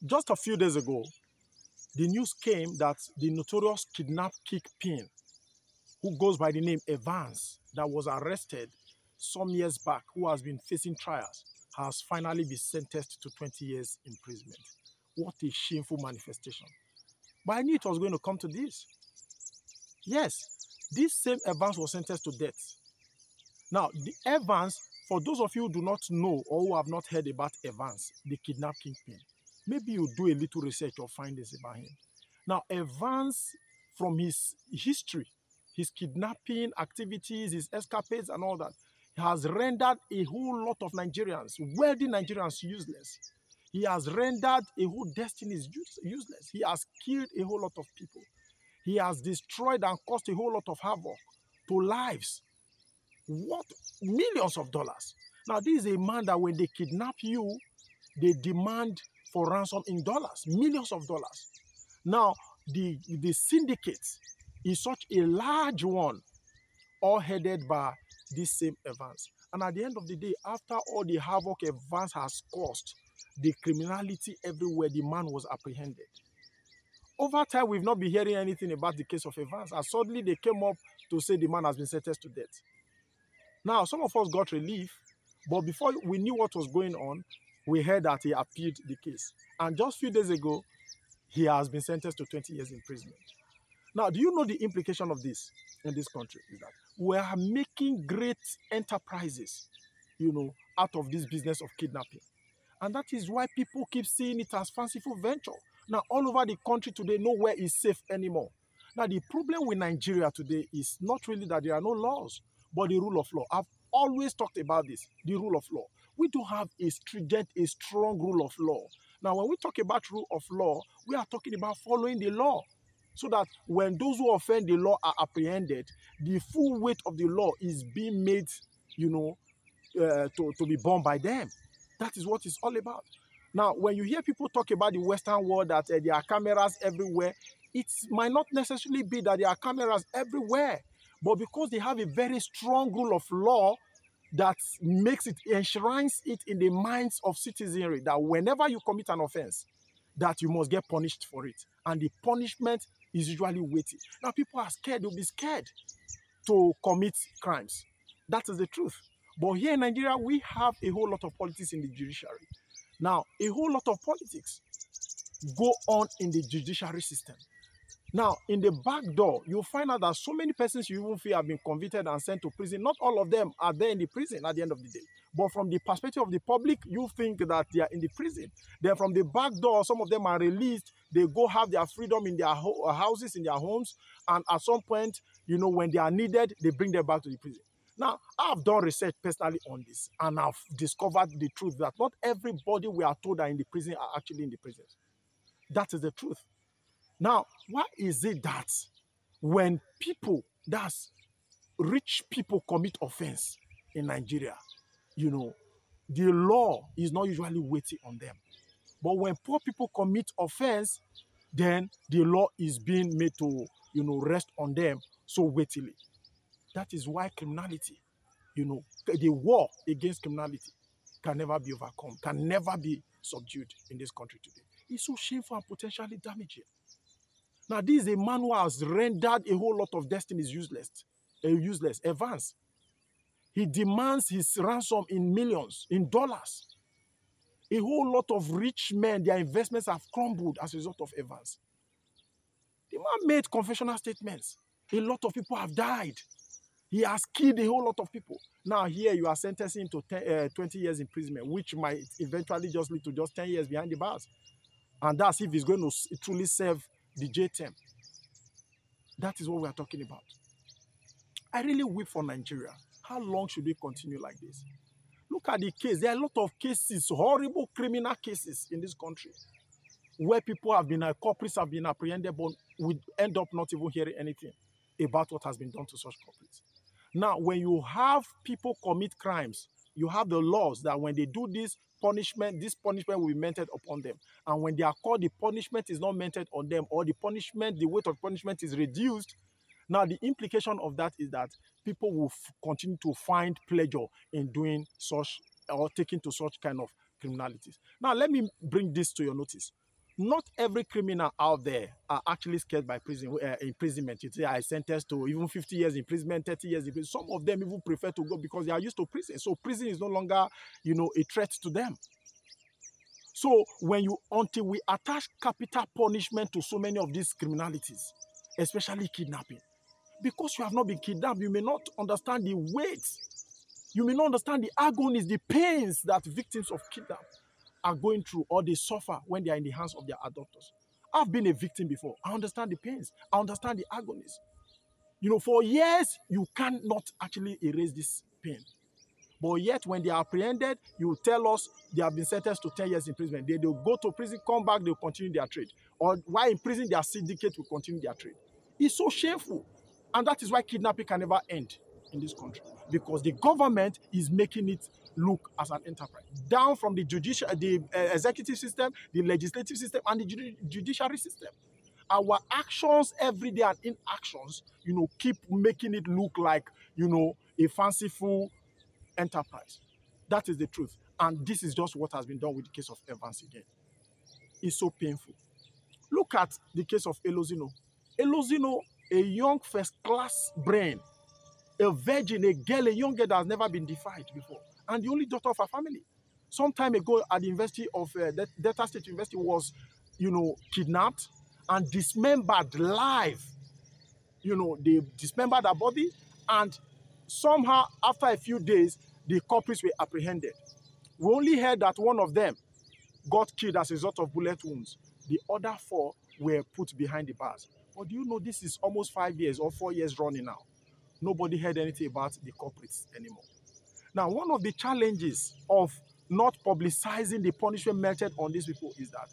Just a few days ago, the news came that the notorious Kidnap Kingpin, who goes by the name Evans, that was arrested some years back, who has been facing trials, has finally been sentenced to 20 years imprisonment. What a shameful manifestation. But I knew it was going to come to this. Yes, this same Evans was sentenced to death. Now, the Evans, for those of you who do not know or who have not heard about Evans, the Kidnap Kingpin, maybe you do a little research or findings about him. Now, Evans, from his history, his kidnapping activities, his escapades and all that, has rendered a whole lot of Nigerians, wealthy Nigerians, useless. He has rendered a whole destiny useless. He has killed a whole lot of people. He has destroyed and caused a whole lot of havoc to lives. What? Millions of dollars. Now, this is a man that when they kidnap you, they demand for ransom in dollars, millions of dollars. Now, the syndicate is such a large one, all headed by this same Evans. And at the end of the day, after all the havoc Evans has caused, the criminality everywhere, the man was apprehended. Over time, we've not been hearing anything about the case of Evans, and suddenly they came up to say the man has been sentenced to death. Now, some of us got relief, but before we knew what was going on, we heard that he appealed the case. And just a few days ago, he has been sentenced to 20 years imprisonment. Now, do you know the implication of this in this country? Is that we are making great enterprises, out of this business of kidnapping. And that is why people keep seeing it as fanciful venture. Now, all over the country today, nowhere is safe anymore. Now, the problem with Nigeria today is not really that there are no laws, but the rule of law. I've always talked about this, the rule of law. We do have a stringent, a strong rule of law. Now, when we talk about rule of law, we are talking about following the law, so that when those who offend the law are apprehended, the full weight of the law is being made, to be borne by them. That is what it's all about. Now, when you hear people talk about the Western world, that there are cameras everywhere, it might not necessarily be that there are cameras everywhere, but because they have a very strong rule of law that enshrines it in the minds of citizenry, that whenever you commit an offense, that you must get punished for it. And the punishment is usually weighty. Now, people are scared. They'll be scared to commit crimes. That is the truth. But here in Nigeria, we have a whole lot of politics in the judiciary. Now, a whole lot of politics go on in the judiciary system. Now, in the back door, you'll find out that so many persons you even feel have been convicted and sent to prison. Not all of them are there in the prison at the end of the day. But from the perspective of the public, you think that they are in the prison. Then from the back door, some of them are released. They go have their freedom in their houses, in their homes. And at some point, when they are needed, they bring them back to the prison. Now, I've done research personally on this, and I've discovered the truth that not everybody we are told are in the prison are actually in the prison. That is the truth. Now, why is it that when rich people commit offense in Nigeria, the law is not usually weighty on them. But when poor people commit offense, then the law is being made to, rest on them so weightily. That is why criminality, the war against criminality can never be overcome, can never be subdued in this country today. It's so shameful and potentially damaging. Now, this is a man who has rendered a whole lot of destinies useless. Evans. He demands his ransom in millions, in dollars. A whole lot of rich men, their investments have crumbled as a result of Evans. The man made confessional statements. A lot of people have died. He has killed a whole lot of people. Now here you are sentencing him to 20 years imprisonment, which might eventually just lead to just 10 years behind the bars. And that's if he's going to truly serve the jail term. That is what we are talking about. I really weep for Nigeria. How long should we continue like this? Look at the case. There are a lot of cases, horrible criminal cases in this country, where people have been, culprits have been apprehended, but we end up not even hearing anything about what has been done to such culprits. Now, when you have people commit crimes, you have the laws that when they do this punishment will be meted upon them. And when they are caught, the punishment is not meted on them, or the weight of punishment is reduced. Now, the implication of that is that people will continue to find pleasure in doing such or taking to such kind of criminalities. Now, let me bring this to your notice. Not every criminal out there are actually scared by imprisonment. You say I sentenced to even 50 years imprisonment, 30 years imprisonment. Some of them even prefer to go because they are used to prison. So prison is no longer, a threat to them. So until we attach capital punishment to so many of these criminalities, especially kidnapping, because you have not been kidnapped, you may not understand the weight. You may not understand the agonies, the pains that victims of kidnap are going through or they suffer when they are in the hands of their abductors. I've been a victim before. I understand the pains. I understand the agonies. For years, you cannot actually erase this pain. But yet, when they are apprehended, you tell us they have been sentenced to 10 years imprisonment. They'll go to prison, come back, they'll continue their trade. Or while in prison, their syndicate will continue their trade. It's so shameful. And that is why kidnapping can never end in this country. Because the government is making it look as an enterprise. Down from the executive system, the legislative system, and the judiciary system. Our actions every day and inactions, keep making it look like, a fanciful enterprise. That is the truth. And this is just what has been done with the case of Evans again. It's so painful. Look at the case of Elozino. Elozino, a young first-class brain, a virgin, a young girl that has never been defied before, and the only daughter of her family. Some time ago at the University of Delta State University was, kidnapped and dismembered live. They dismembered her body, and somehow after a few days, the culprits were apprehended. We only heard that one of them got killed as a result of bullet wounds. The other 4 were put behind the bars. But do you know this is almost 5 years or 4 years running now? Nobody heard anything about the culprits anymore. Now, one of the challenges of not publicizing the punishment meted on these people is that,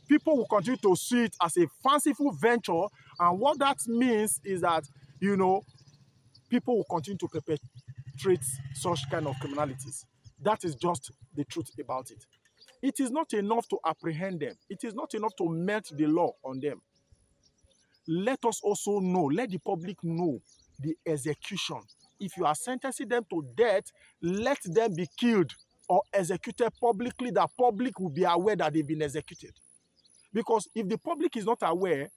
people will continue to see it as a fanciful venture. And what that means is that, people will continue to perpetrate such kind of criminalities. That is just the truth about it. It is not enough to apprehend them. It is not enough to melt the law on them. Let us also know, let the public know the execution. If you are sentencing them to death, let them be killed or executed publicly, that public will be aware that they've been executed. Because if the public is not aware,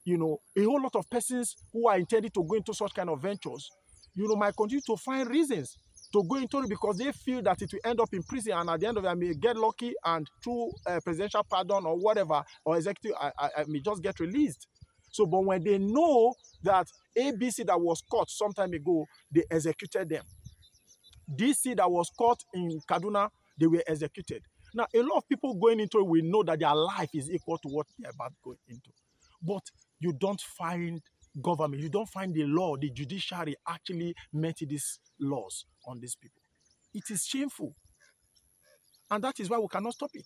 a whole lot of persons who are intended to go into such kind of ventures, might continue to find reasons to go into it because they feel that it will end up in prison, and at the end of it, I may get lucky and through presidential pardon or whatever, or executive, I may just get released. So, but when they know that ABC that was caught some time ago, they executed them. DC that was caught in Kaduna, they were executed. Now, a lot of people going into it will know that their life is equal to what they're about to go into. But you don't find government, you don't find the law, the judiciary actually met these laws on these people. It is shameful. And that is why we cannot stop it.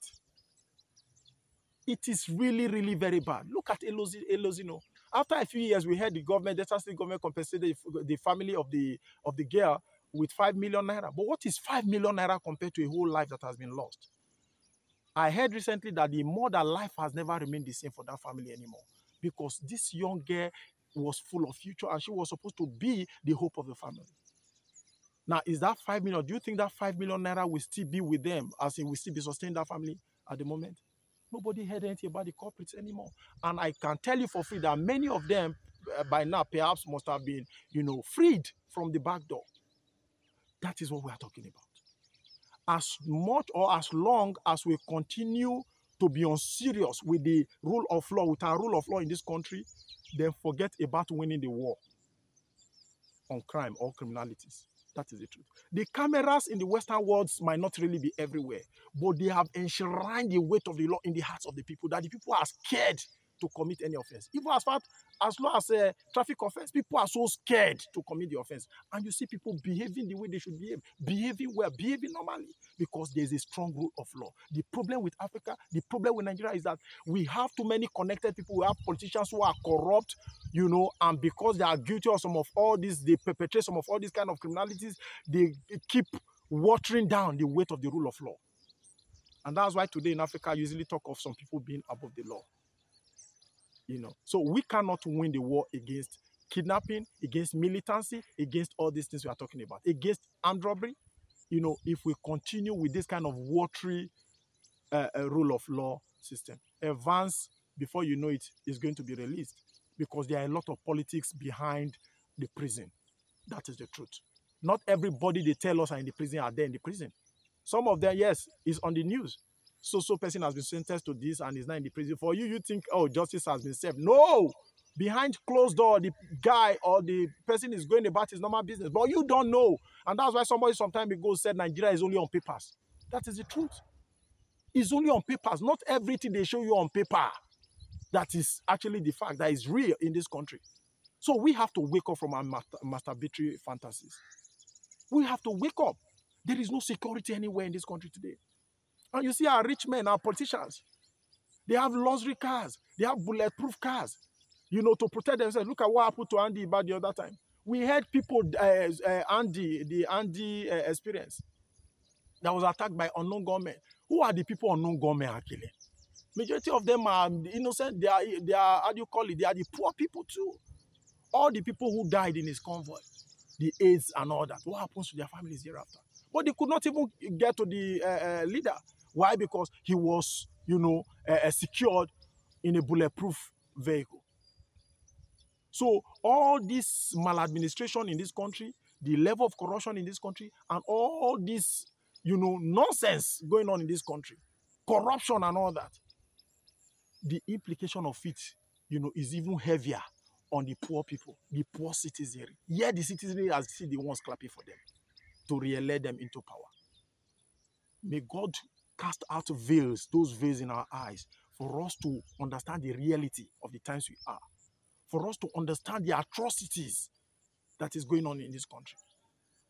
It is really, really very bad. Look at Elozino. After a few years, we heard the government, the state government compensated the family of the girl with 5 million naira. But what is 5 million naira compared to a whole life that has been lost? I heard recently that the mother life has never remained the same for that family anymore, because this young girl was full of future and she was supposed to be the hope of the family. Now, is that 5 million? Do you think that 5 million naira will still be with them, as in will still be sustaining that family at the moment? Nobody heard anything about the culprits anymore. And I can tell you for free that many of them by now perhaps must have been, freed from the back door. That is what we are talking about. As much or as long as we continue to be unserious with the rule of law, with our rule of law in this country, then forget about winning the war on crime or criminalities. That is the truth. The cameras in the Western world might not really be everywhere, but they have enshrined the weight of the law in the hearts of the people, that the people are scared to commit any offense. Even as long as a traffic offense, people are so scared to commit the offense. And you see people behaving the way they should behave, behaving well, behaving normally, because there's a strong rule of law. The problem with Africa, the problem with Nigeria is that we have too many connected people. We have politicians who are corrupt, and because they are guilty of some of all this, they perpetrate some of all these kind of criminalities, they keep watering down the weight of the rule of law. And that's why today in Africa, I usually talk of some people being above the law. So we cannot win the war against kidnapping, against militancy, against all these things we are talking about, against armed robbery. If we continue with this kind of watery rule of law, system. Evans, before you know it, is going to be released because there are a lot of politics behind the prison. That is the truth. Not everybody they tell us are in the prison are there in the prison. Some of them, yes, is on the news. So person has been sentenced to this and is not in the prison. For you, you think, oh, justice has been served. No! Behind closed door, the guy or the person is going about his normal business. But you don't know. And that's why somebody some time ago said Nigeria is only on papers. That is the truth. It's only on papers. Not everything they show you on paper that is actually the fact that is real in this country. So we have to wake up from our masturbatory fantasies. We have to wake up. There is no security anywhere in this country today. And you see our rich men, our politicians, they have luxury cars. They have bulletproof cars, to protect themselves. Look at what happened to Andy Ibad the other time. We had people, Andy experience, that was attacked by unknown gunmen. Who are the people unknown gunmen are killing? Majority of them are innocent. They are, how do you call it? They are the poor people too. All the people who died in his convoy, the AIDS and all that, what happens to their families hereafter? But they could not even get to the leader. Why? Because he was, secured in a bulletproof vehicle. So all this maladministration in this country, the level of corruption in this country, and all this, nonsense going on in this country, corruption and all that, the implication of it, is even heavier on the poor people, the poor citizenry. Yeah, the citizenry are still the ones clapping for them to re-elect them into power. May God cast out veils, those veils in our eyes, for us to understand the reality of the times we are, for us to understand the atrocities that is going on in this country.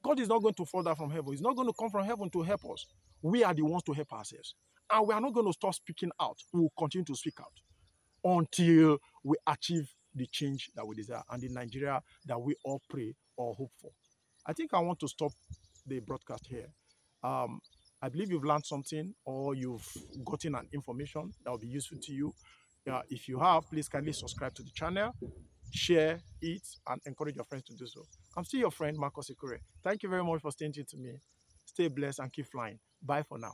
God is not going to fall down from heaven. He's not going to come from heaven to help us. We are the ones to help ourselves. And we are not going to stop speaking out. We will continue to speak out until we achieve the change that we desire and the Nigeria that we all pray or hope for. I think I want to stop the broadcast here. I believe you've learned something or you've gotten an information that will be useful to you. If you have, please kindly subscribe to the channel, share it, and encourage your friends to do so. I'm still your friend, Marcus Ikure. Thank you very much for staying tuned to me. Stay blessed and keep flying. Bye for now.